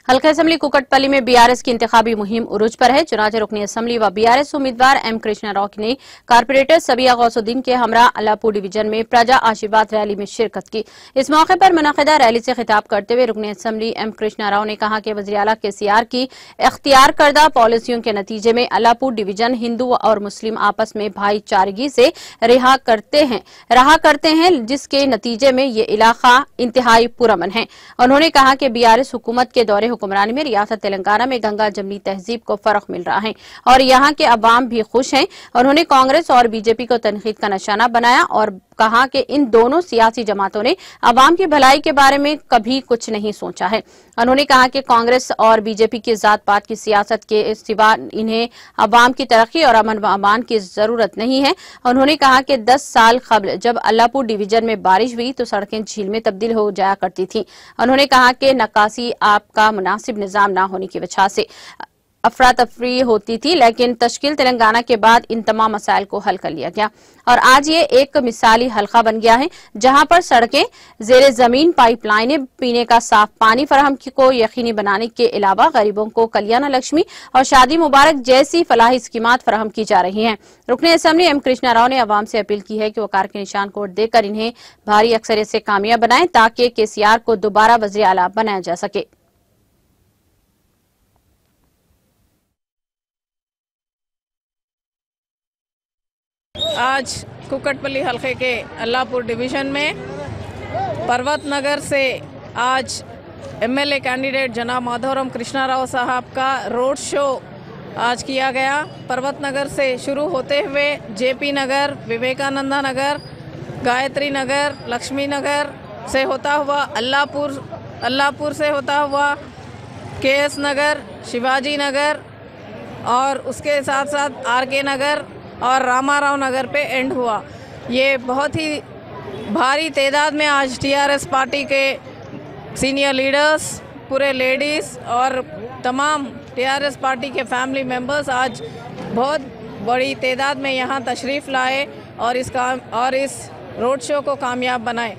हल्का असेंबली कुकटपल्ली में बीआरएस की इंतखाबी मुहिम उरूज पर है। चुनाचे रुकनी असेंबली व बीआरएस उम्मीदवार एम कृष्णा राव ने कारपोरेटर सबिया गौसुद्दीन के हमरा अल्लाहपुर डिवीजन में प्रजा आशीर्वाद रैली में शिरकत की। इस मौके पर मुनाकिदा रैली से खिताब करते हुए रुकनी असेंबली एम कृष्णा राव ने कहा कि वज़ीर आला केसीआर की इख्तियार करदा पॉलिसियों के नतीजे में अल्लाहपुर डिवीजन हिंदू और मुस्लिम आपस में भाईचारगी से रहा करते हैं, जिसके नतीजे में ये इलाका इंतहाई पुरअमन है। उन्होंने कहा कि बीआरएस हुकूमत के दौरे हुक्मरानी में रियासत तेलंगाना में गंगा जमनी तहजीब को फर्क मिल रहा है और यहाँ के अवाम भी खुश हैं। उन्होंने कांग्रेस और बीजेपी को तनकीद का निशाना बनाया और कहा कि इन दोनों सियासी जमातों ने अवाम की भलाई के बारे में कभी कुछ नहीं सोचा है। उन्होंने कहा कि कांग्रेस और बीजेपी की जात पात की सियासत के सिवा इन्हें अवाम की तरक्की और अमन व अमान की जरूरत नहीं है। उन्होंने कहा कि 10 साल कबल जब अल्लाहपुर डिवीजन में बारिश हुई तो सड़कें झील में तब्दील हो जाया करती थी। उन्होंने कहा कि नक्काशी आपका मुनासिब निजाम न होने की वजह से अफरा तफरी होती थी, लेकिन तश्कील तेलंगाना के बाद इन तमाम मसाइल को हल कर लिया गया और आज ये एक मिसाली हल्का बन गया है, जहां पर सड़कें, जेरे जमीन पाइपलाइनें, पीने का साफ पानी फराहम को यकीनी बनाने के अलावा गरीबों को कल्याण लक्ष्मी और शादी मुबारक जैसी फलाही स्कीमात फराहम की जा रही हैं। रुकने असेंबली एम कृष्णा राव ने अवाम से अपील की है कि वो कार के निशान को वोट देकर इन्हें भारी अक्सरियत से कामयाब बनाएं ताकि केसीआर को दोबारा वज़ीर आला बनाया जा सके। आज कुकटपल्ली हल्के के अल्लाहपुर डिवीज़न में पर्वत नगर से आज एमएलए कैंडिडेट जनाब माधवराम कृष्णा राव साहब का रोड शो आज किया गया। पर्वत नगर से शुरू होते हुए जेपी नगर, विवेकानंदा नगर, गायत्री नगर, लक्ष्मी नगर से होता हुआ अल्लाहपुर से होता हुआ केएस नगर, शिवाजी नगर और उसके साथ साथ आरके नगर और रामाराव नगर पे एंड हुआ। ये बहुत ही भारी तादाद में आज टीआरएस पार्टी के सीनियर लीडर्स, पूरे लेडीज़ और तमाम टीआरएस पार्टी के फैमिली मेंबर्स आज बहुत बड़ी तादाद में यहाँ तशरीफ़ लाए और इस रोड शो को कामयाब बनाए।